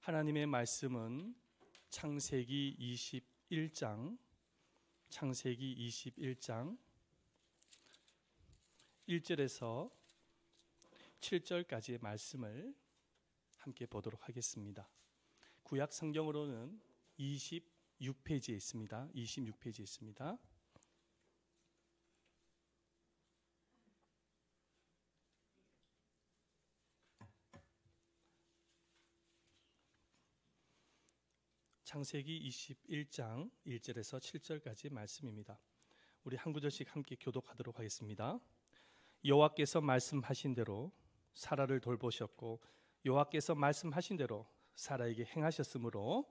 하나님의 말씀은 창세기 21장 1절에서 7절까지의 말씀을 함께 보도록 하겠습니다. 구약 성경으로는 26페이지에 있습니다. 26페이지에 있습니다. 창세기 21장 1절에서 7절까지 말씀입니다. 우리 한 구절씩 함께 교독하도록 하겠습니다. 여호와께서 말씀하신 대로 사라를 돌보셨고 여호와께서 말씀하신 대로 사라에게 행하셨으므로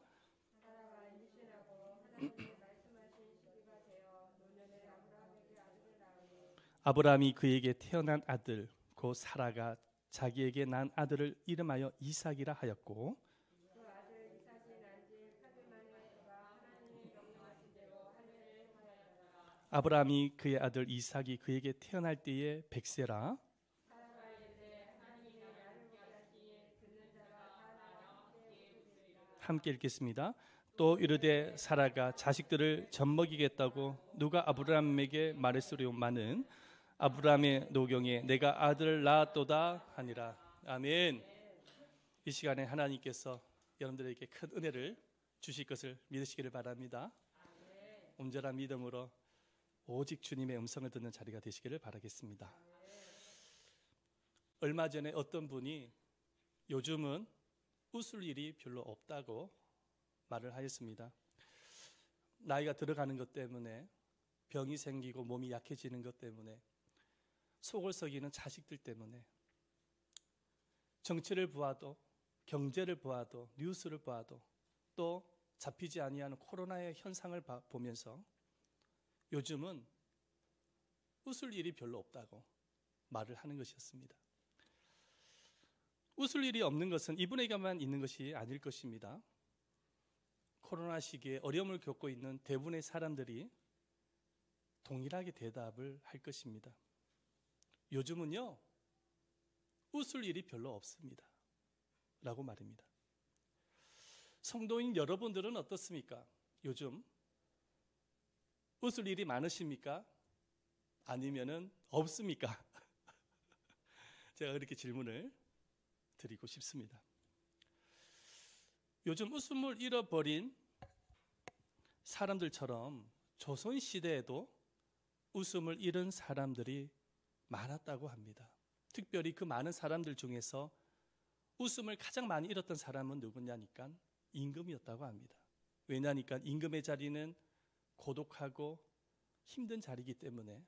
아브라함이 그에게 태어난 아들 곧 사라가 자기에게 난 아들을 이름하여 이삭이라 하였고 아브라함이 그의 아들 이삭이 그에게 태어날 때에 백세라 함께 읽겠습니다. 또 이르되 사라가 자식들을 젖먹이겠다고 누가 아브라함에게 말했으리오마는 아브라함의 노경에 내가 아들을 낳았도다 하니라. 아멘. 이 시간에 하나님께서 여러분들에게 큰 은혜를 주실 것을 믿으시기를 바랍니다. 온전한 믿음으로 오직 주님의 음성을 듣는 자리가 되시기를 바라겠습니다. 얼마 전에 어떤 분이 요즘은 웃을 일이 별로 없다고 말을 하였습니다. 나이가 들어가는 것 때문에 병이 생기고 몸이 약해지는 것 때문에 속을 썩이는 자식들 때문에 정치를 보아도 경제를 보아도 뉴스를 보아도 또 잡히지 아니하는 코로나의 현상을 보면서 요즘은 웃을 일이 별로 없다고 말을 하는 것이었습니다. 웃을 일이 없는 것은 이분에게만 있는 것이 아닐 것입니다. 코로나 시기에 어려움을 겪고 있는 대부분의 사람들이 동일하게 대답을 할 것입니다. 요즘은요, 웃을 일이 별로 없습니다. 라고 말입니다. 성도인 여러분들은 어떻습니까? 요즘 웃을 일이 많으십니까? 아니면은 없습니까? 제가 그렇게 질문을 드리고 싶습니다. 요즘 웃음을 잃어버린 사람들처럼 조선시대에도 웃음을 잃은 사람들이 많았다고 합니다. 특별히 그 많은 사람들 중에서 웃음을 가장 많이 잃었던 사람은 누구냐니까 임금이었다고 합니다. 왜냐니까 임금의 자리는 고독하고 힘든 자리이기 때문에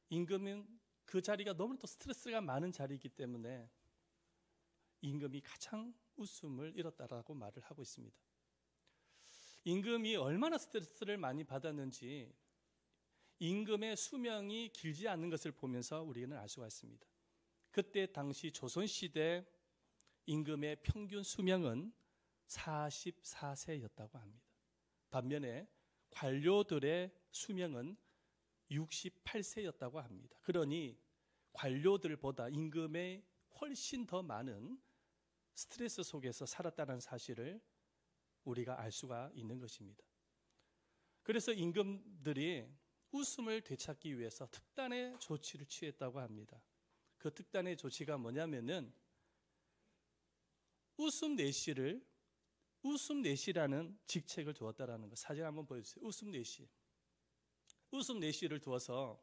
임금은 그 자리가 너무나도 스트레스가 많은 자리이기 때문에 임금이 가장 웃음을 잃었다라고 말을 하고 있습니다. 임금이 얼마나 스트레스를 많이 받았는지 임금의 수명이 길지 않는 것을 보면서 우리는 알 수가 있습니다. 그때 당시 조선시대 임금의 평균 수명은 44세였다고 합니다. 반면에 관료들의 수명은 68세였다고 합니다. 그러니 관료들보다 임금의 훨씬 더 많은 스트레스 속에서 살았다는 사실을 우리가 알 수가 있는 것입니다. 그래서 임금들이 웃음을 되찾기 위해서 특단의 조치를 취했다고 합니다. 그 특단의 조치가 뭐냐면은 웃음 내시라는 직책을 두었다라는 것. 사진 한번 보여주세요. 웃음 내시를 두어서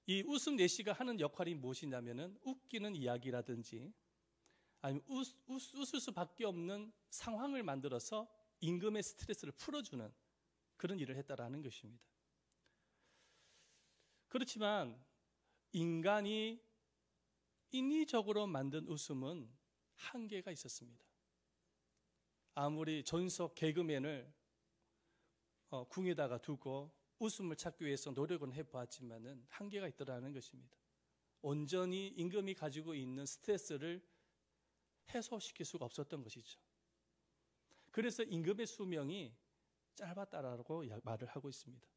이 웃음 내시가 하는 역할이 무엇이냐면은 웃기는 이야기라든지 아니면 웃을 수밖에 없는 상황을 만들어서 임금의 스트레스를 풀어주는 그런 일을 했다라는 것입니다. 그렇지만 인간이 인위적으로 만든 웃음은 한계가 있었습니다. 아무리 전속 개그맨을 궁에다가 두고 웃음을 찾기 위해서 노력은 해보았지만은 한계가 있더라는 것입니다. 온전히 임금이 가지고 있는 스트레스를 해소시킬 수가 없었던 것이죠. 그래서 임금의 수명이 짧았다라고 말을 하고 있습니다.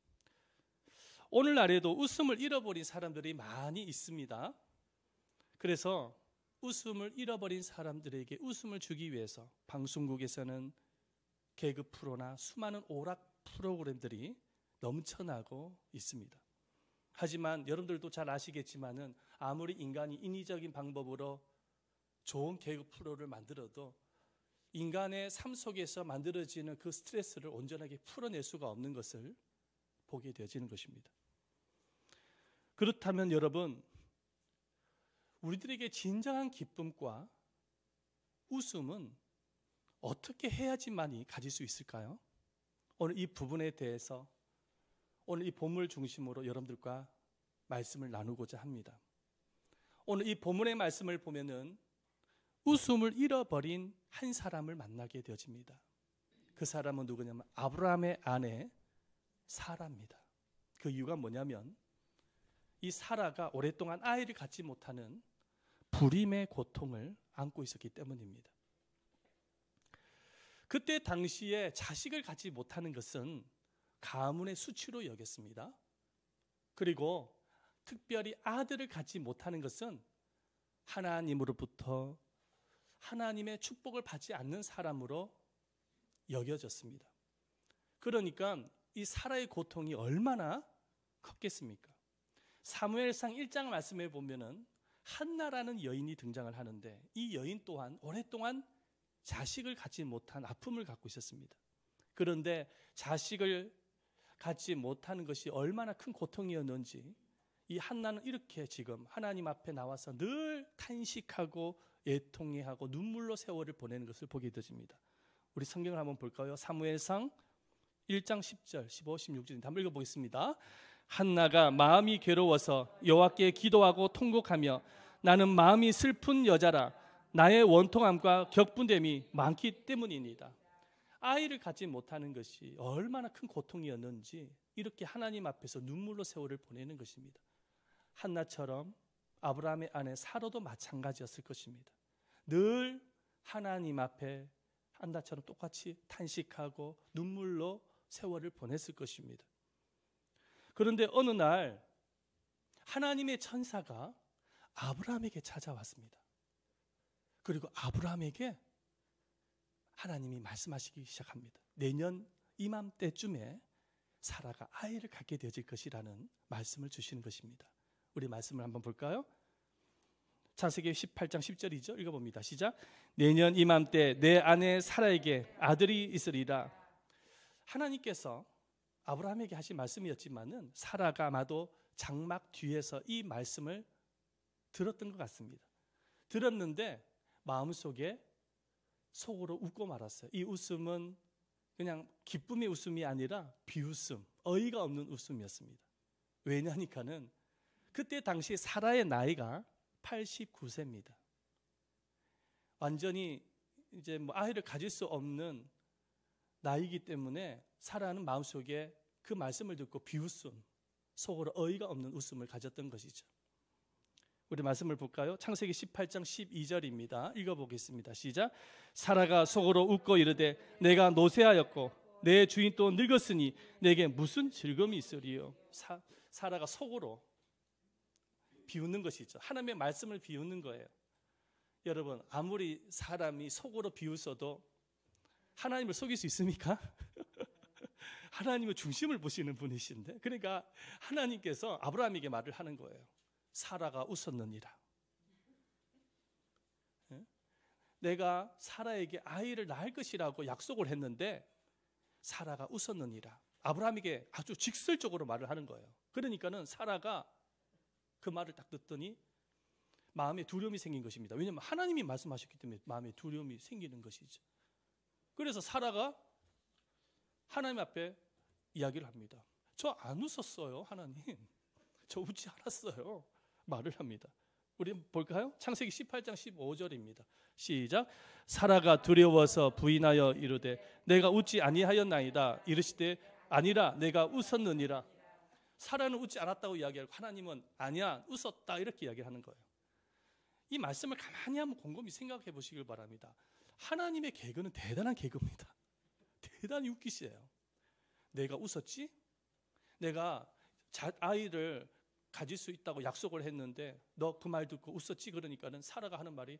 오늘날에도 웃음을 잃어버린 사람들이 많이 있습니다. 그래서 웃음을 잃어버린 사람들에게 웃음을 주기 위해서 방송국에서는 개그 프로나 수많은 오락 프로그램들이 넘쳐나고 있습니다. 하지만 여러분들도 잘 아시겠지만은 아무리 인간이 인위적인 방법으로 좋은 개그 프로를 만들어도 인간의 삶 속에서 만들어지는 그 스트레스를 온전하게 풀어낼 수가 없는 것을 보게 되어지는 것입니다. 그렇다면 여러분, 우리들에게 진정한 기쁨과 웃음은 어떻게 해야지만이 가질 수 있을까요? 오늘 이 부분에 대해서 오늘 이 본문을 중심으로 여러분들과 말씀을 나누고자 합니다. 오늘 이 본문의 말씀을 보면은 웃음을 잃어버린 한 사람을 만나게 되어집니다. 그 사람은 누구냐면 아브라함의 아내 사라입니다. 그 이유가 뭐냐면 이 사라가 오랫동안 아이를 갖지 못하는 불임의 고통을 안고 있었기 때문입니다. 그때 당시에 자식을 갖지 못하는 것은 가문의 수치로 여겼습니다. 그리고 특별히 아들을 갖지 못하는 것은 하나님으로부터 하나님의 축복을 받지 않는 사람으로 여겨졌습니다. 그러니까 이 사라의 고통이 얼마나 컸겠습니까? 사무엘상 1장 말씀에 보면은 한나라는 여인이 등장을 하는데 이 여인 또한 오랫동안 자식을 갖지 못한 아픔을 갖고 있었습니다. 그런데 자식을 갖지 못하는 것이 얼마나 큰 고통이었는지 이 한나는 이렇게 지금 하나님 앞에 나와서 늘 탄식하고 애통해하고 눈물로 세월을 보내는 것을 보게 되집니다. 우리 성경을 한번 볼까요? 사무엘상 1장 10절, 15, 16절 한번 읽어보겠습니다. 한나가 마음이 괴로워서 여호와께 기도하고 통곡하며 나는 마음이 슬픈 여자라 나의 원통함과 격분됨이 많기 때문입니다. 아이를 갖지 못하는 것이 얼마나 큰 고통이었는지 이렇게 하나님 앞에서 눈물로 세월을 보내는 것입니다. 한나처럼 아브라함의 아내 사라도 마찬가지였을 것입니다. 늘 하나님 앞에 한나처럼 똑같이 탄식하고 눈물로 세월을 보냈을 것입니다. 그런데 어느 날 하나님의 천사가 아브라함에게 찾아왔습니다. 그리고 아브라함에게 하나님이 말씀하시기 시작합니다. 내년 이맘때쯤에 사라가 아이를 갖게 되어질 것이라는 말씀을 주시는 것입니다. 우리 말씀을 한번 볼까요? 창세기 18장 10절이죠. 읽어봅니다. 시작. 내년 이맘때 내 아내 사라에게 아들이 있으리라. 하나님께서 아브라함에게 하신 말씀이었지만은 사라가 아마도 장막 뒤에서 이 말씀을 들었던 것 같습니다. 들었는데 마음속에 속으로 웃고 말았어요. 이 웃음은 그냥 기쁨의 웃음이 아니라 비웃음, 어이가 없는 웃음이었습니다. 왜냐니까는 그때 당시 사라의 나이가 89세입니다. 완전히 이제 아이를 가질 수 없는 나이기 때문에 사라는 마음속에 그 말씀을 듣고 비웃음, 속으로 어이가 없는 웃음을 가졌던 것이죠. 우리 말씀을 볼까요? 창세기 18장 12절입니다. 읽어보겠습니다. 시작. 사라가 속으로 웃고 이르되 내가 노쇠하였고 내 주인 또 늙었으니 내게 무슨 즐거움이 있으리요. 사라가 속으로 비웃는 것이죠. 하나님의 말씀을 비웃는 거예요. 여러분, 아무리 사람이 속으로 비웃어도 하나님을 속일 수 있습니까? 하나님은 중심을 보시는 분이신데, 그러니까 하나님께서 아브라함에게 말을 하는 거예요. 사라가 웃었느니라. 내가 사라에게 아이를 낳을 것이라고 약속을 했는데 사라가 웃었느니라. 아브라함에게 아주 직설적으로 말을 하는 거예요. 그러니까는 사라가 그 말을 딱 듣더니 마음에 두려움이 생긴 것입니다. 왜냐하면 하나님이 말씀하셨기 때문에 마음에 두려움이 생기는 것이죠. 그래서 사라가 하나님 앞에 이야기를 합니다. 저 안 웃었어요, 하나님. 저 웃지 않았어요. 말을 합니다. 우리 볼까요? 창세기 18장 15절입니다. 시작. 사라가 두려워서 부인하여 이르되 내가 웃지 아니하였나이다. 이르시되 아니라 내가 웃었느니라. 사라는 웃지 않았다고 이야기하고 하나님은 아니야 웃었다 이렇게 이야기하는 거예요. 이 말씀을 가만히 한번 곰곰이 생각해 보시길 바랍니다. 하나님의 개그는 대단한 개그입니다. 대단히 웃기시에요. 내가 웃었지? 내가 아이를 가질 수 있다고 약속을 했는데 너 그 말 듣고 웃었지? 그러니까는 사라가 하는 말이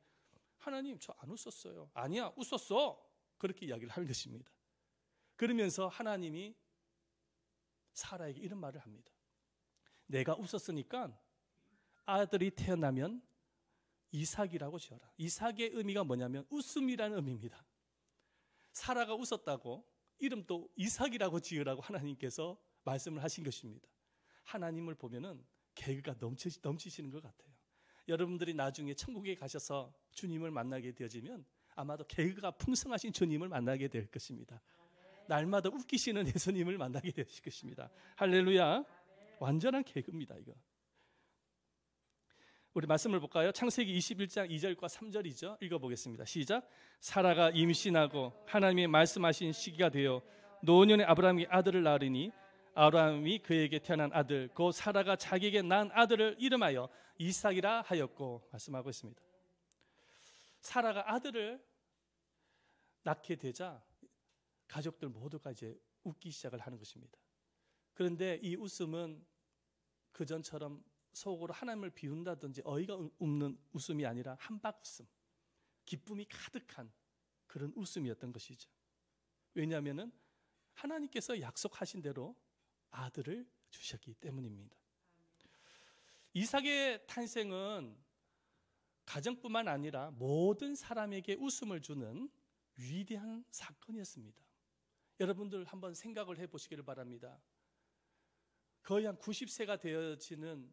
하나님 저 안 웃었어요. 아니야 웃었어. 그렇게 이야기를 하는 것입니다. 그러면서 하나님이 사라에게 이런 말을 합니다. 내가 웃었으니까 아들이 태어나면 이삭이라고 지어라. 이삭의 의미가 뭐냐면 웃음이라는 의미입니다. 사라가 웃었다고 이름도 이삭이라고 지으라고 하나님께서 말씀을 하신 것입니다. 하나님을 보면은 개그가 넘치시는 것 같아요. 여러분들이 나중에 천국에 가셔서 주님을 만나게 되어지면 아마도 개그가 풍성하신 주님을 만나게 될 것입니다. 날마다 웃기시는 예수님을 만나게 되실 것입니다. 할렐루야. 완전한 개그입니다 이거. 우리 말씀을 볼까요? 창세기 21장 2절과 3절이죠. 읽어보겠습니다. 시작. 사라가 임신하고 하나님이 말씀하신 시기가 되어 노년의 아브라함이 아들을 낳으리니 아브라함이 그에게 태어난 아들 곧 사라가 자기에게 낳은 아들을 이름하여 이삭이라 하였고 말씀하고 있습니다. 사라가 아들을 낳게 되자 가족들 모두가 이제 웃기 시작을 하는 것입니다. 그런데 이 웃음은 그전처럼 속으로 하나님을 비운다든지 어이가 없는 웃음이 아니라 한박웃음, 기쁨이 가득한 그런 웃음이었던 것이죠. 왜냐하면 하나님께서 약속하신 대로 아들을 주셨기 때문입니다. 이삭의 탄생은 가정뿐만 아니라 모든 사람에게 웃음을 주는 위대한 사건이었습니다. 여러분들 한번 생각을 해보시기를 바랍니다. 거의 한 90세가 되어지는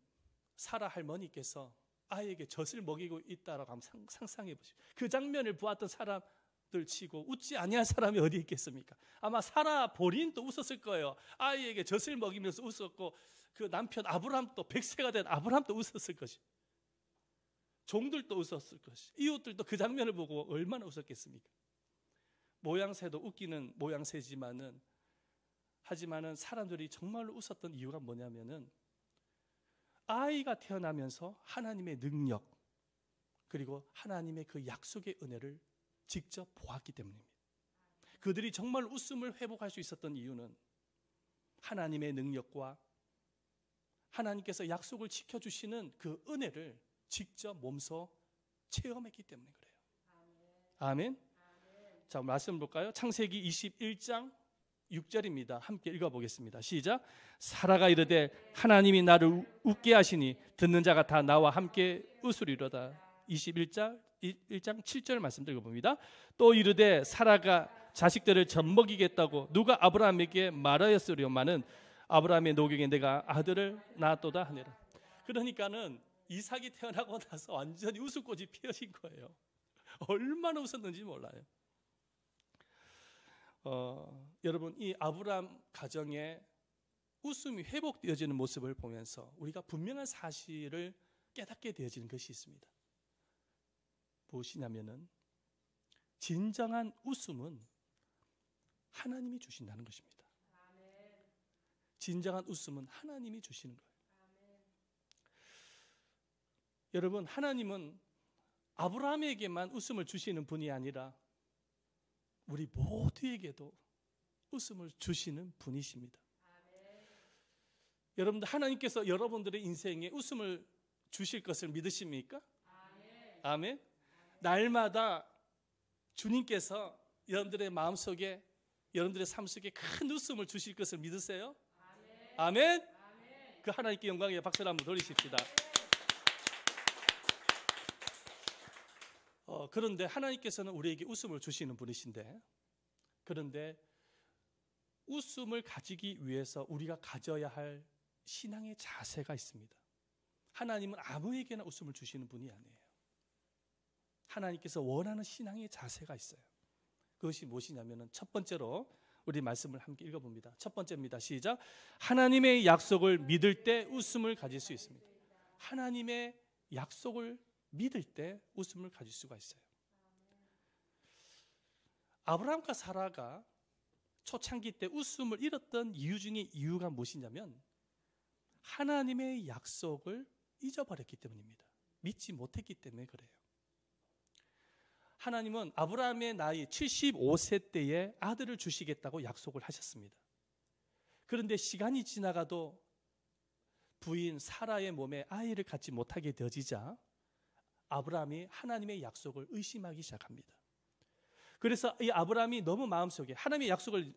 사라 할머니께서 아이에게 젖을 먹이고 있다라고 한번 상상해 보십시오. 그 장면을 보았던 사람들 치고 웃지 아니할 사람이 어디 있겠습니까? 아마 사라 본인도 웃었을 거예요. 아이에게 젖을 먹이면서 웃었고 그 남편 아브라함도 100세가 된 아브라함도 웃었을 것이고 종들도 웃었을 것이고 이웃들도 그 장면을 보고 얼마나 웃었겠습니까? 모양새도 웃기는 모양새지만은 하지만은 사람들이 정말로 웃었던 이유가 뭐냐면은 아이가 태어나면서 하나님의 능력 그리고 하나님의 그 약속의 은혜를 직접 보았기 때문입니다. 그들이 정말 웃음을 회복할 수 있었던 이유는 하나님의 능력과 하나님께서 약속을 지켜주시는 그 은혜를 직접 몸소 체험했기 때문에 그래요. 아멘. 자, 말씀 볼까요? 창세기 21장 6절입니다. 함께 읽어보겠습니다. 시작. 사라가 이르되 하나님이 나를 웃게 하시니 듣는 자가 다 나와 함께 웃으리로다. 21장 7절 말씀 읽어봅니다. 또 이르되 사라가 자식들을 젖먹이겠다고 누가 아브라함에게 말하였으려마는 아브라함의 노경에 내가 아들을 낳았도다 하니라. 그러니까는 이삭이 태어나고 나서 완전히 웃음꽃이 피어진 거예요. 얼마나 웃었는지 몰라요. 여러분 이 아브라함 가정에 웃음이 회복되어지는 모습을 보면서 우리가 분명한 사실을 깨닫게 되어지는 것이 있습니다. 무엇이냐면은 진정한 웃음은 하나님이 주신다는 것입니다. 진정한 웃음은 하나님이 주시는 거예요. 여러분 하나님은 아브라함에게만 웃음을 주시는 분이 아니라 우리 모두에게도 웃음을 주시는 분이십니다. 여러분들 하나님께서 여러분들의 인생에 웃음을 주실 것을 믿으십니까? 아멘. 날마다 주님께서 여러분들의 마음속에 여러분들의 삶 속에 큰 웃음을 주실 것을 믿으세요? 아멘. 그 하나님께 영광의 박수를 한번 돌리십시다. 그런데 하나님께서는 우리에게 웃음을 주시는 분이신데 그런데 웃음을 가지기 위해서 우리가 가져야 할 신앙의 자세가 있습니다. 하나님은 아무에게나 웃음을 주시는 분이 아니에요. 하나님께서 원하는 신앙의 자세가 있어요. 그것이 무엇이냐면 첫 번째로 우리 말씀을 함께 읽어봅니다. 첫 번째입니다. 시작. 하나님의 약속을 믿을 때 웃음을 가질 수 있습니다. 하나님의 약속을 믿을 때 웃음을 가질 수가 있어요. 아브라함과 사라가 초창기 때 웃음을 잃었던 이유 중에 이유가 무엇이냐면 하나님의 약속을 잊어버렸기 때문입니다. 믿지 못했기 때문에 그래요. 하나님은 아브라함의 나이 75세 때에 아들을 주시겠다고 약속을 하셨습니다. 그런데 시간이 지나가도 부인 사라의 몸에 아이를 갖지 못하게 되어지자 아브라함이 하나님의 약속을 의심하기 시작합니다. 그래서 이 아브라함이 너무 마음속에 하나님의 약속을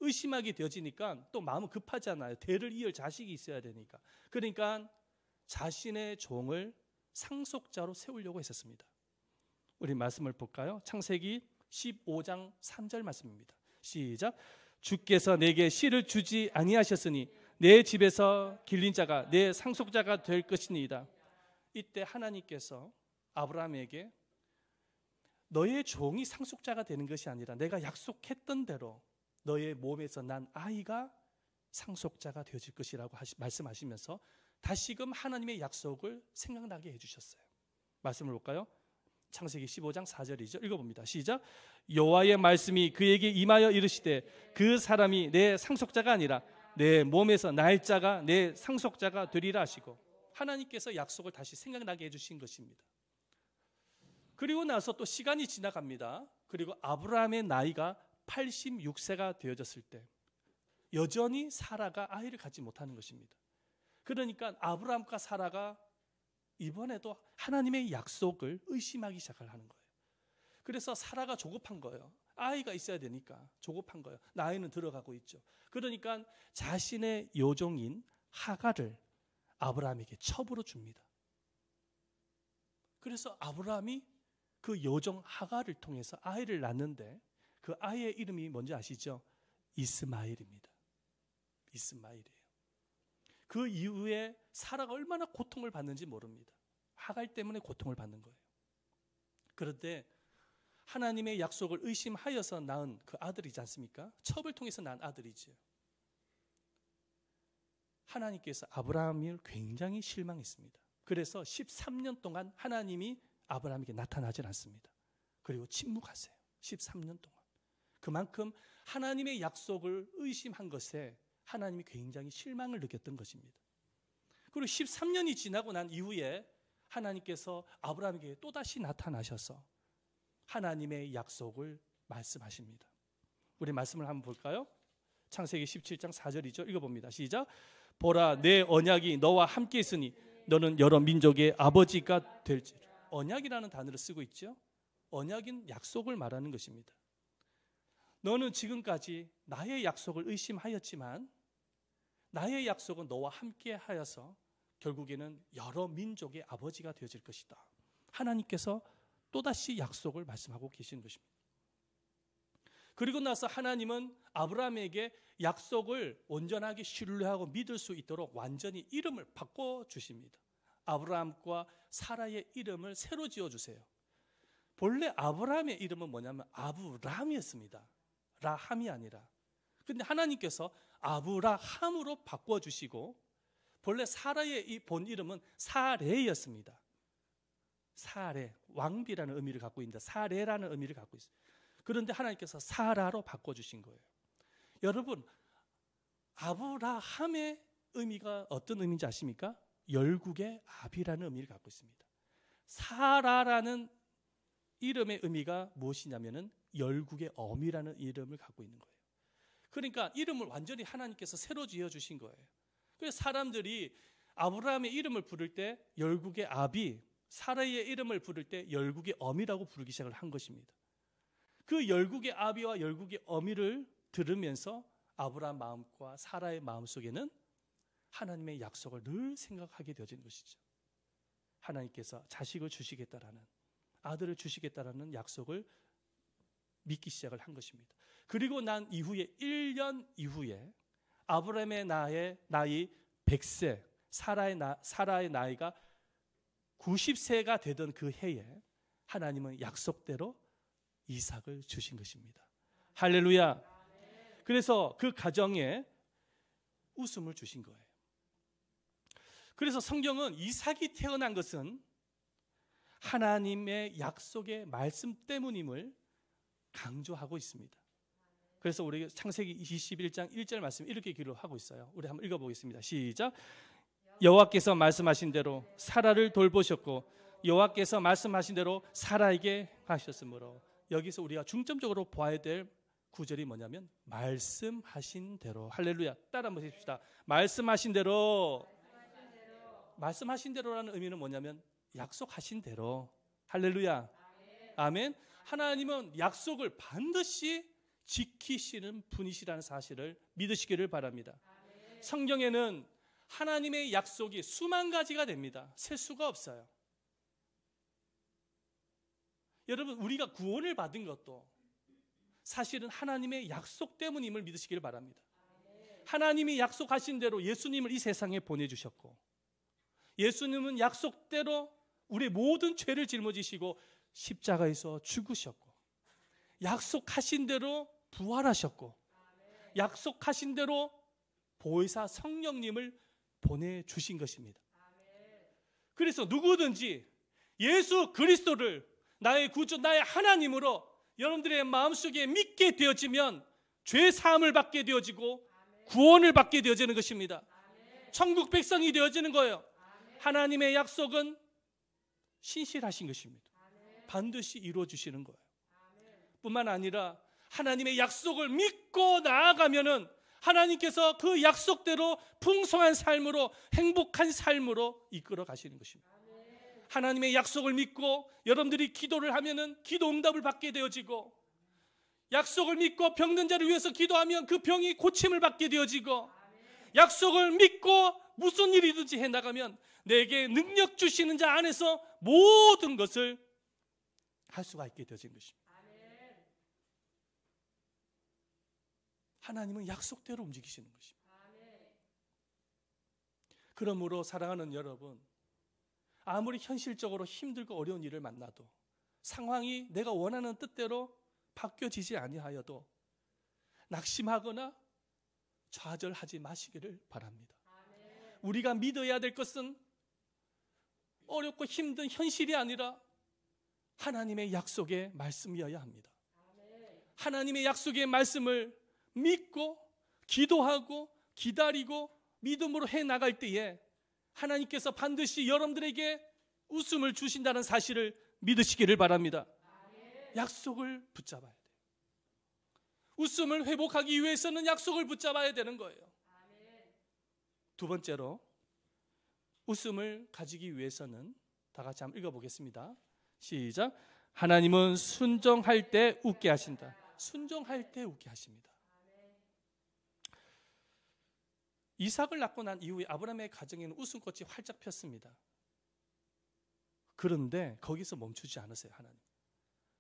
의심하게 되어지니까 또 마음은 급하잖아요. 대를 이을 자식이 있어야 되니까. 그러니까 자신의 종을 상속자로 세우려고 했었습니다. 우리 말씀을 볼까요? 창세기 15장 3절 말씀입니다. 시작. 주께서 내게 씨를 주지 아니하셨으니 내 집에서 길린 자가 내 상속자가 될 것이니이다. 이때 하나님께서 아브라함에게 너의 종이 상속자가 되는 것이 아니라 내가 약속했던 대로 너의 몸에서 난 아이가 상속자가 되어질 것이라고 말씀하시면서 다시금 하나님의 약속을 생각나게 해주셨어요. 말씀을 볼까요? 창세기 15장 4절이죠. 읽어봅니다. 시작. 여호와의 말씀이 그에게 임하여 이르시되 그 사람이 내 상속자가 아니라 내 몸에서 날 자가 내 상속자가 되리라 하시고, 하나님께서 약속을 다시 생각나게 해주신 것입니다. 그리고 나서 또 시간이 지나갑니다. 그리고 아브라함의 나이가 86세가 되어졌을 때 여전히 사라가 아이를 갖지 못하는 것입니다. 그러니까 아브라함과 사라가 이번에도 하나님의 약속을 의심하기 시작을 하는 거예요. 그래서 사라가 조급한 거예요. 아이가 있어야 되니까 조급한 거예요. 나이는 들어가고 있죠. 그러니까 자신의 요종인 하갈을 아브라함에게 첩으로 줍니다. 그래서 아브라함이 그 요종 하갈을 통해서 아이를 낳는데 그 아이의 이름이 뭔지 아시죠? 이스마엘입니다. 이스마엘이에요. 그 이후에 사라가 얼마나 고통을 받는지 모릅니다. 하갈 때문에 고통을 받는 거예요. 그런데 하나님의 약속을 의심하여서 낳은 그 아들이지 않습니까? 첩을 통해서 낳은 아들이죠. 하나님께서 아브라함을 굉장히 실망했습니다. 그래서 13년 동안 하나님이 아브라함에게 나타나질 않습니다. 그리고 침묵하세요. 13년 동안. 그만큼 하나님의 약속을 의심한 것에 하나님이 굉장히 실망을 느꼈던 것입니다. 그리고 13년이 지나고 난 이후에 하나님께서 아브라함에게 또다시 나타나셔서 하나님의 약속을 말씀하십니다. 우리 말씀을 한번 볼까요? 창세기 17장 4절이죠. 읽어봅니다. 시작. 보라, 내 언약이 너와 함께 있으니 너는 여러 민족의 아버지가 될지라. 언약이라는 단어를 쓰고 있죠. 언약인 약속을 말하는 것입니다. 너는 지금까지 나의 약속을 의심하였지만 나의 약속은 너와 함께 하여서 결국에는 여러 민족의 아버지가 되어질 것이다. 하나님께서 또다시 약속을 말씀하고 계시는 것입니다. 그리고 나서 하나님은 아브라함에게 약속을 온전하게 신뢰하고 믿을 수 있도록 완전히 이름을 바꿔주십니다. 아브라함과 사라의 이름을 새로 지어주세요. 본래 아브라함의 이름은 뭐냐면 아브람이었습니다. 라함이 아니라. 그런데 하나님께서 아브라함으로 바꿔주시고 본래 사라의 이 본 이름은 사레였습니다. 사레, 왕비라는 의미를 갖고 있는데 사레라는 의미를 갖고 있어요. 그런데 하나님께서 사라로 바꿔주신 거예요. 여러분, 아브라함의 의미가 어떤 의미인지 아십니까? 열국의 아비라는 의미를 갖고 있습니다. 사라라는 이름의 의미가 무엇이냐면은 열국의 어미라는 이름을 갖고 있는 거예요. 그러니까 이름을 완전히 하나님께서 새로 지어주신 거예요. 그래서 사람들이 아브라함의 이름을 부를 때 열국의 아비, 사라의 이름을 부를 때 열국의 어미라고 부르기 시작을 한 것입니다. 그 열국의 아비와 열국의 어미를 들으면서 아브라함 마음과 사라의 마음속에는 하나님의 약속을 늘 생각하게 되어지는 것이죠. 하나님께서 자식을 주시겠다라는, 아들을 주시겠다라는 약속을 믿기 시작을 한 것입니다. 그리고 난 이후에 1년 이후에 아브라함의 나이 100세, 사라의 나이가 90세가 되던 그 해에 하나님은 약속대로 이삭을 주신 것입니다. 할렐루야. 그래서 그 가정에 웃음을 주신 거예요. 그래서 성경은 이삭이 태어난 것은 하나님의 약속의 말씀 때문임을 강조하고 있습니다. 그래서 우리 창세기 21장 1절 말씀 이렇게 기록하고 있어요. 우리 한번 읽어보겠습니다. 시작. 여호와께서 말씀하신 대로 사라를 돌보셨고 여호와께서 말씀하신 대로 사라에게 하셨으므로, 여기서 우리가 중점적으로 봐야 될 구절이 뭐냐면 말씀하신 대로. 할렐루야. 따라 한번 해봅시다. 말씀하신 대로 말씀하신 대로라는 의미는 뭐냐면 약속하신 대로. 할렐루야. 아멘. 하나님은 약속을 반드시 지키시는 분이시라는 사실을 믿으시기를 바랍니다. 성경에는 하나님의 약속이 수만 가지가 됩니다. 셀 수가 없어요. 여러분, 우리가 구원을 받은 것도 사실은 하나님의 약속 때문임을 믿으시기를 바랍니다. 하나님이 약속하신 대로 예수님을 이 세상에 보내주셨고, 예수님은 약속대로 우리의 모든 죄를 짊어지시고 십자가에서 죽으셨고, 약속하신 대로 부활하셨고, 약속하신 대로 보혜사 성령님을 보내주신 것입니다. 그래서 누구든지 예수 그리스도를 나의 구주, 나의 하나님으로 여러분들의 마음속에 믿게 되어지면 죄 사함을 받게 되어지고 구원을 받게 되어지는 것입니다. 천국 백성이 되어지는 거예요. 하나님의 약속은 신실하신 것입니다. 반드시 이루어 주시는 거예요. 뿐만 아니라 하나님의 약속을 믿고 나아가면은 하나님께서 그 약속대로 풍성한 삶으로, 행복한 삶으로 이끌어 가시는 것입니다. 하나님의 약속을 믿고 여러분들이 기도를 하면은 기도 응답을 받게 되어지고, 약속을 믿고 병든 자를 위해서 기도하면 그 병이 고침을 받게 되어지고, 약속을 믿고 무슨 일이든지 해나가면 내게 능력 주시는 자 안에서 모든 것을 할 수가 있게 되어진 것입니다. 하나님은 약속대로 움직이시는 것입니다. 그러므로 사랑하는 여러분, 아무리 현실적으로 힘들고 어려운 일을 만나도, 상황이 내가 원하는 뜻대로 바뀌어지지 아니하여도 낙심하거나 좌절하지 마시기를 바랍니다. 우리가 믿어야 될 것은 어렵고 힘든 현실이 아니라 하나님의 약속의 말씀이어야 합니다. 하나님의 약속의 말씀을 믿고 기도하고 기다리고 믿음으로 해나갈 때에 하나님께서 반드시 여러분들에게 웃음을 주신다는 사실을 믿으시기를 바랍니다. 약속을 붙잡아야 돼요. 웃음을 회복하기 위해서는 약속을 붙잡아야 되는 거예요. 두 번째로, 웃음을 가지기 위해서는 다 같이 한번 읽어보겠습니다. 시작. 하나님은 순종할 때 웃게 하신다. 순종할 때 웃게 하십니다. 이삭을 낳고 난 이후에 아브라함의 가정에는 웃음꽃이 활짝 폈습니다. 그런데 거기서 멈추지 않으세요. 하나님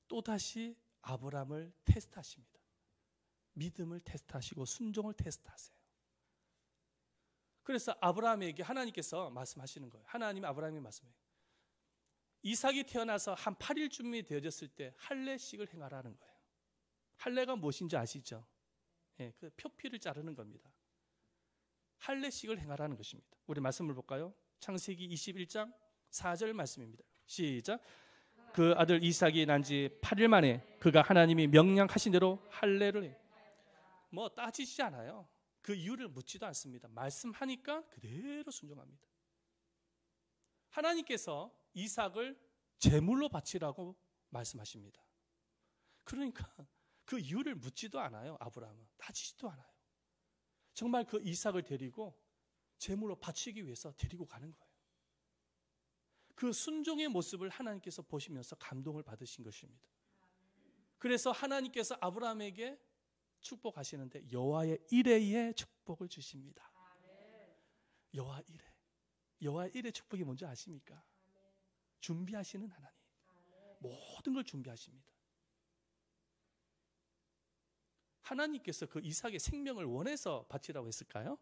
또다시 아브라함을 테스트하십니다. 믿음을 테스트하시고 순종을 테스트하세요. 그래서 아브라함에게 하나님께서 말씀하시는 거예요. 하나님이 아브라함에게 말씀해요. 이삭이 태어나서 한 8일쯤이 되어졌을 때 할례식을 행하라는 거예요. 할례가 무엇인지 아시죠? 예, 그 표피를 자르는 겁니다. 할례식을 행하라는 것입니다. 우리 말씀을 볼까요? 창세기 21장 4절 말씀입니다. 시작. 그 아들 이삭이 난 지 8일 만에 그가 하나님이 명령하신 대로 할례를 해. 뭐 따지지 않아요. 그 이유를 묻지도 않습니다. 말씀하니까 그대로 순종합니다. 하나님께서 이삭을 제물로 바치라고 말씀하십니다. 그러니까 그 이유를 묻지도 않아요. 아브라함은 따지지도 않아요. 정말 그 이삭을 데리고 제물로 바치기 위해서 데리고 가는 거예요. 그 순종의 모습을 하나님께서 보시면서 감동을 받으신 것입니다. 그래서 하나님께서 아브라함에게 축복하시는데 여호와의 이레의 축복을 주십니다. 여호와 이레. 여호와 이레 축복이 뭔지 아십니까? 준비하시는 하나님. 모든 걸 준비하십니다. 하나님께서 그 이삭의 생명을 원해서 바치라고 했을까요?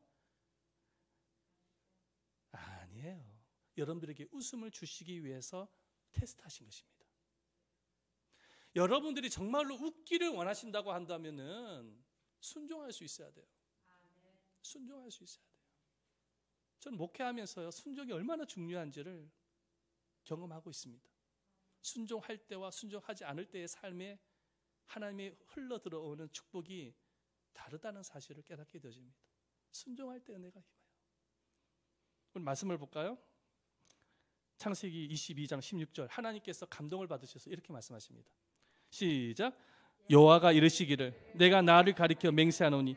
아니에요. 여러분들에게 웃음을 주시기 위해서 테스트하신 것입니다. 여러분들이 정말로 웃기를 원하신다고 한다면은 순종할 수 있어야 돼요. 순종할 수 있어야 돼요. 저는 목회하면서요, 순종이 얼마나 중요한지를 경험하고 있습니다. 순종할 때와 순종하지 않을 때의 삶에 하나님이 흘러 들어오는 축복이 다르다는 사실을 깨닫게 되어집니다. 순종할 때 은혜가 힘해요. 오늘 말씀을 볼까요? 창세기 22장 16절 하나님께서 감동을 받으셔서 이렇게 말씀하십니다. 시작. 여호와가 이르시기를 내가 나를 가리켜 맹세하노니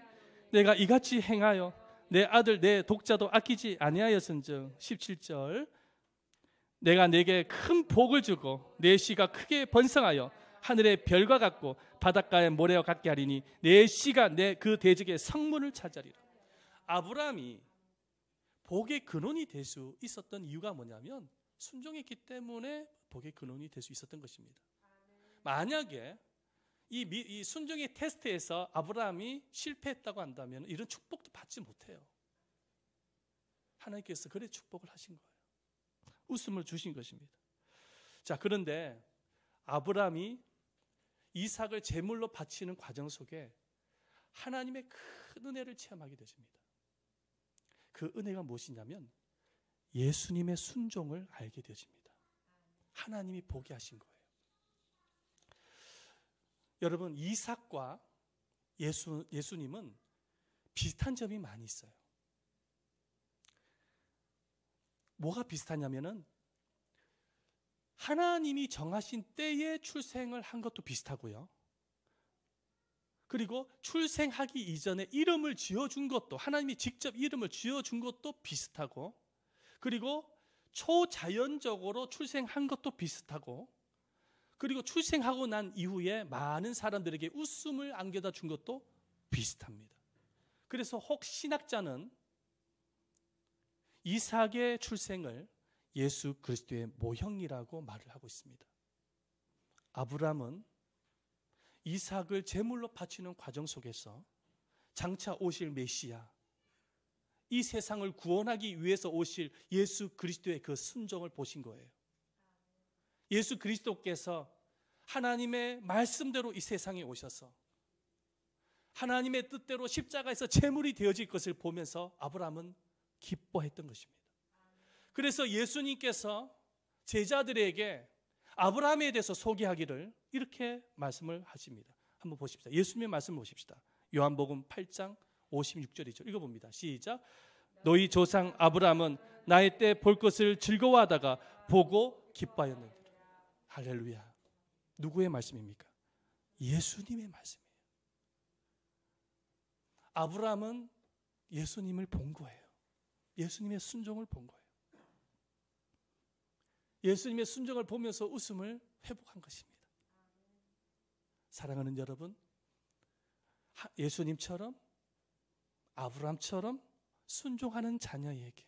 내가 이같이 행하여 내 아들 내 독자도 아끼지 아니하였은즉 17절 내가 내게 큰 복을 주고 내 씨가 크게 번성하여 하늘의 별과 같고 바닷가의 모래와 같게 하리니 내 씨가 내 그 대적의 성문을 차지하리라. 아브라함이 복의 근원이 될 수 있었던 이유가 뭐냐면 순종했기 때문에 복의 근원이 될 수 있었던 것입니다. 만약에 이 순종의 테스트에서 아브라함이 실패했다고 한다면 이런 축복도 받지 못해요. 하나님께서 그래 축복을 하신 거예요. 웃음을 주신 것입니다. 자, 그런데 아브라함이 이삭을 제물로 바치는 과정 속에 하나님의 큰 은혜를 체험하게 되십니다. 그 은혜가 무엇이냐면 예수님의 순종을 알게 되어집니다. 하나님이 보게 하신 거예요. 여러분, 이삭과 예수님은 비슷한 점이 많이 있어요. 뭐가 비슷하냐면은 하나님이 정하신 때에 출생을 한 것도 비슷하고요. 그리고 출생하기 이전에 이름을 지어준 것도 하나님이 직접 이름을 지어준 것도 비슷하고, 그리고 초자연적으로 출생한 것도 비슷하고, 그리고 출생하고 난 이후에 많은 사람들에게 웃음을 안겨다 준 것도 비슷합니다. 그래서 혹 신학자는 이삭의 출생을 예수 그리스도의 모형이라고 말을 하고 있습니다. 아브라함은 이삭을 제물로 바치는 과정 속에서 장차 오실 메시아, 이 세상을 구원하기 위해서 오실 예수 그리스도의 그 순종을 보신 거예요. 예수 그리스도께서 하나님의 말씀대로 이 세상에 오셔서 하나님의 뜻대로 십자가에서 제물이 되어질 것을 보면서 아브라함은 기뻐했던 것입니다. 그래서 예수님께서 제자들에게 아브라함에 대해서 소개하기를 이렇게 말씀을 하십니다. 한번 보십시다. 예수님의 말씀을 보십시다. 요한복음 8장 56절이죠. 읽어봅니다. 시작. 너희 조상 아브라함은 나의 때 볼 것을 즐거워하다가 보고 기뻐하였느니라. 할렐루야. 누구의 말씀입니까? 예수님의 말씀이에요. 아브라함은 예수님을 본 거예요. 예수님의 순종을 본 거예요. 예수님의 순종을 보면서 웃음을 회복한 것입니다. 사랑하는 여러분, 예수님처럼 아브라함처럼 순종하는 자녀에게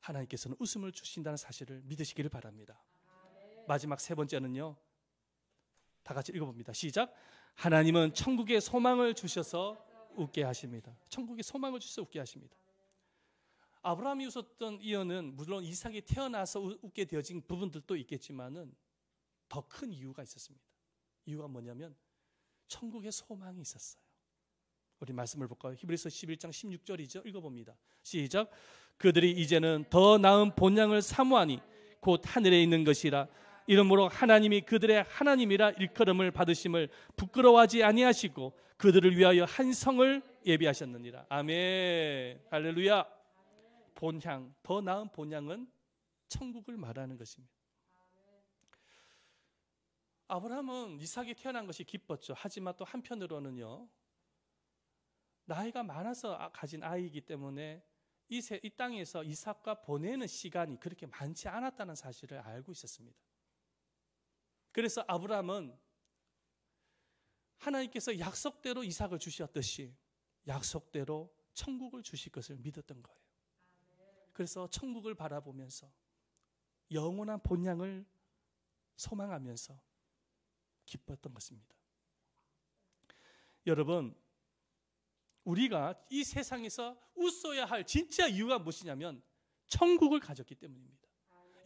하나님께서는 웃음을 주신다는 사실을 믿으시기를 바랍니다. 마지막 세 번째는요, 다 같이 읽어봅니다. 시작. 하나님은 천국의 소망을 주셔서 웃게 하십니다. 천국의 소망을 주셔서 웃게 하십니다. 아브라함이 웃었던 이유는 물론 이삭이 태어나서 웃게 되어진 부분들도 있겠지만은 더 큰 이유가 있었습니다. 이유가 뭐냐면 천국의 소망이 있었어요. 우리 말씀을 볼까요? 히브리서 11장 16절이죠. 읽어봅니다. 시작. 그들이 이제는 더 나은 본향을 사모하니 곧 하늘에 있는 것이라. 이러므로 하나님이 그들의 하나님이라 일컬음을 받으심을 부끄러워하지 아니하시고 그들을 위하여 한 성을 예비하셨느니라. 아멘. 할렐루야. 본향, 더 나은 본향은 천국을 말하는 것입니다. 아브라함은 이삭이 태어난 것이 기뻤죠. 하지만 또 한편으로는요, 나이가 많아서 가진 아이이기 때문에 이 땅에서 이삭과 보내는 시간이 그렇게 많지 않았다는 사실을 알고 있었습니다. 그래서 아브라함은 하나님께서 약속대로 이삭을 주셨듯이 약속대로 천국을 주실 것을 믿었던 거예요. 그래서 천국을 바라보면서 영원한 본향을 소망하면서 기뻤던 것입니다. 여러분, 우리가 이 세상에서 웃어야 할 진짜 이유가 무엇이냐면 천국을 가졌기 때문입니다.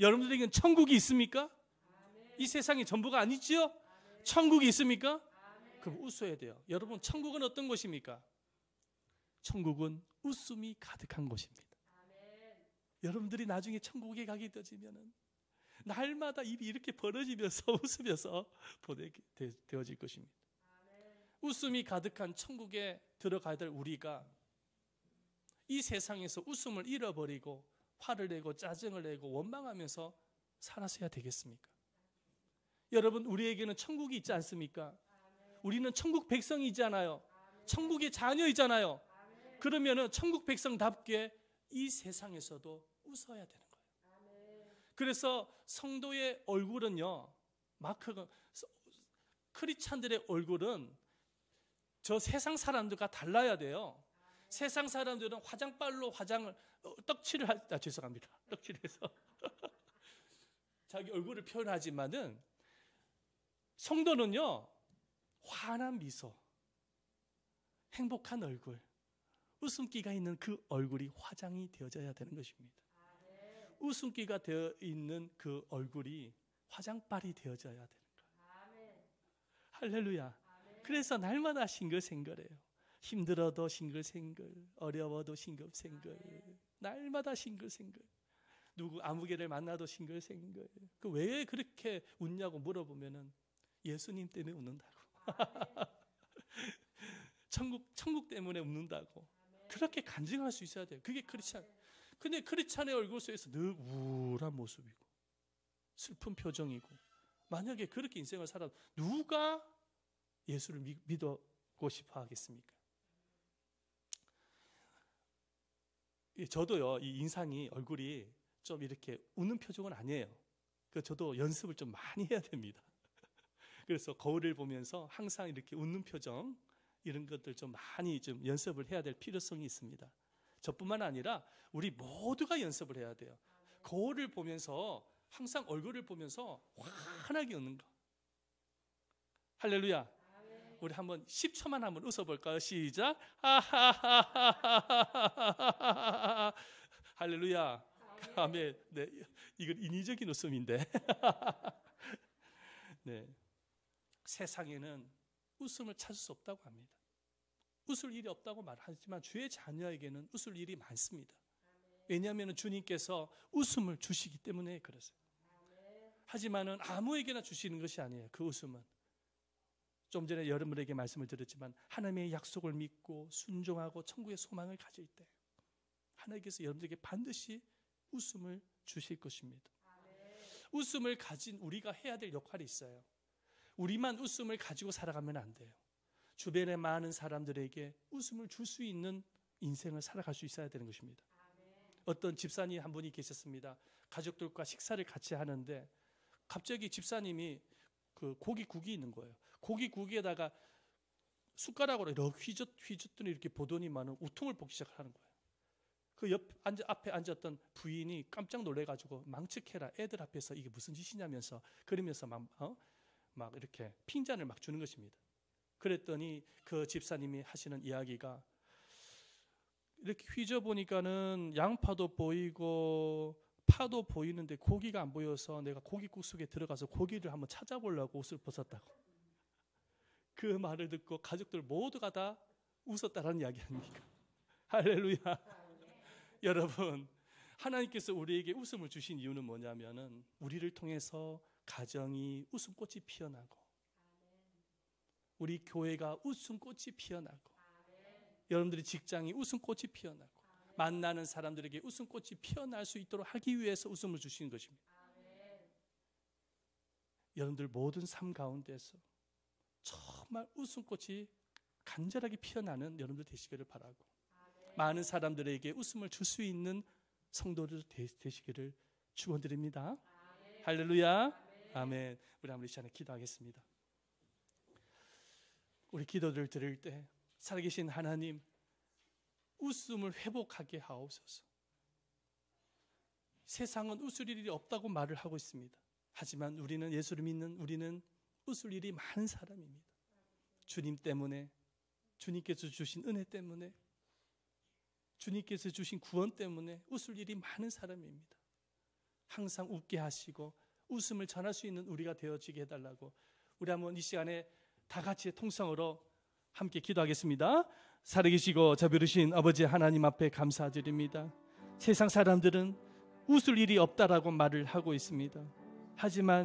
여러분들에게는 천국이 있습니까? 이 세상이 전부가 아니지요? 천국이 있습니까? 그럼 웃어야 돼요. 여러분, 천국은 어떤 곳입니까? 천국은 웃음이 가득한 곳입니다. 여러분들이 나중에 천국에 가게 되어지면 날마다 입이 이렇게 벌어지면서 웃으면서 보내게 되어질 것입니다. 웃음이 가득한 천국에 들어가야 될 우리가 이 세상에서 웃음을 잃어버리고 화를 내고 짜증을 내고 원망하면서 살았어야 되겠습니까? 여러분, 우리에게는 천국이 있지 않습니까? 우리는 천국 백성이잖아요. 천국의 자녀이잖아요. 그러면은 천국 백성답게 이 세상에서도 웃어야 되는 거예요. 그래서 성도의 얼굴은요, 마크가 크리스찬들의 얼굴은 저 세상 사람들과 달라야 돼요. 세상 사람들은 화장빨로 화장을 죄송합니다. 떡칠해서 자기 얼굴을 표현하지만은 성도는요, 환한 미소, 행복한 얼굴, 웃음기가 있는 그 얼굴이 화장이 되어져야 되는 것입니다. 웃음기가 되어 있는 그 얼굴이 화장빨이 되어져야 되는 거예요. 할렐루야. 그래서 날마다 싱글생글해요. 힘들어도 싱글생글, 어려워도 싱글생글, 날마다 싱글생글. 누구 아무개를 만나도 싱글생글. 그 왜 그렇게 웃냐고 물어보면은 예수님 때문에 웃는다고. 천국 때문에 웃는다고. 그렇게 간증할 수 있어야 돼요. 그게 크리스찬. 근데 크리스찬의 얼굴 속에서 늘 우울한 모습이고 슬픈 표정이고, 만약에 그렇게 인생을 살아도 누가 예수를 믿고 싶어 하겠습니까? 저도요, 이 인상이, 얼굴이 좀 이렇게 웃는 표정은 아니에요. 저도 연습을 좀 많이 해야 됩니다. 그래서 거울을 보면서 항상 이렇게 웃는 표정, 이런 것들 좀 많이 좀 연습을 해야 될 필요성이 있습니다. 저뿐만 아니라 우리 모두가 연습을 해야 돼요. 거울을 보면서 항상 얼굴을 보면서 환하게 웃는 거. 할렐루야. 우리 한번 10초만 한번 웃어볼까요? 시작. 할렐루야. 아멘. 네, 이건 인위적인 웃음인데. 네, 세상에는 웃음을 찾을 수 없다고 합니다. 웃을 일이 없다고 말하지만 주의 자녀에게는 웃을 일이 많습니다. 왜냐하면 주님께서 웃음을 주시기 때문에 그러세요. 하지만은 아무에게나 주시는 것이 아니에요. 그 웃음은 좀 전에 여러분에게 말씀을 드렸지만 하나님의 약속을 믿고 순종하고 천국의 소망을 가질 때 하나님께서 여러분들에게 반드시 웃음을 주실 것입니다. 웃음을 가진 우리가 해야 될 역할이 있어요. 우리만 웃음을 가지고 살아가면 안 돼요. 주변의 많은 사람들에게 웃음을 줄 수 있는 인생을 살아갈 수 있어야 되는 것입니다. 어떤 집사님 한 분이 계셨습니다. 가족들과 식사를 같이 하는데 갑자기 집사님이 그 고기국이 있는 거예요. 고기국에다가 숟가락으로 이렇게 휘젓더니 이렇게 보더니만은 우통을 벗기 시작하는 거예요. 그 앞에 앉았던 부인이 깜짝 놀래가지고 망측해라, 애들 앞에서 이게 무슨 짓이냐면서 그러면서 막 이렇게 핀잔을 막 주는 것입니다. 그랬더니 그 집사님이 하시는 이야기가, 이렇게 휘저보니까는 양파도 보이고 파도 보이는데 고기가 안 보여서 내가 고깃국 속에 들어가서 고기를 한번 찾아보려고 옷을 벗었다고. 그 말을 듣고 가족들 모두가 다 웃었다라는 이야기 아닙니까? 할렐루야. 여러분, 하나님께서 우리에게 웃음을 주신 이유는 뭐냐면은 우리를 통해서 가정이 웃음꽃이 피어나고, 우리 교회가 웃음꽃이 피어나고, 여러분들의 직장이 웃음꽃이 피어나고, 만나는 사람들에게 웃음꽃이 피어날 수 있도록 하기 위해서 웃음을 주시는 것입니다. 여러분들 모든 삶 가운데서 정말 웃음꽃이 간절하게 피어나는 여러분들 되시기를 바라고, 많은 사람들에게 웃음을 줄 수 있는 성도들 되시기를 축원드립니다. 할렐루야. 아멘. 우리 한번 이 시간에 기도하겠습니다. 우리 기도를 드릴 때 살아계신 하나님, 웃음을 회복하게 하옵소서. 세상은 웃을 일이 없다고 말을 하고 있습니다. 하지만 우리는 예수를 믿는 우리는 웃을 일이 많은 사람입니다. 주님 때문에, 주님께서 주신 은혜 때문에, 주님께서 주신 구원 때문에 웃을 일이 많은 사람입니다. 항상 웃게 하시고 웃음을 전할 수 있는 우리가 되어지게 해달라고, 우리 한번 이 시간에 다 같이 통성으로 함께 기도하겠습니다. 살아계시고 자비로우신 아버지 하나님 앞에 감사드립니다. 세상 사람들은 웃을 일이 없다라고 말을 하고 있습니다. 하지만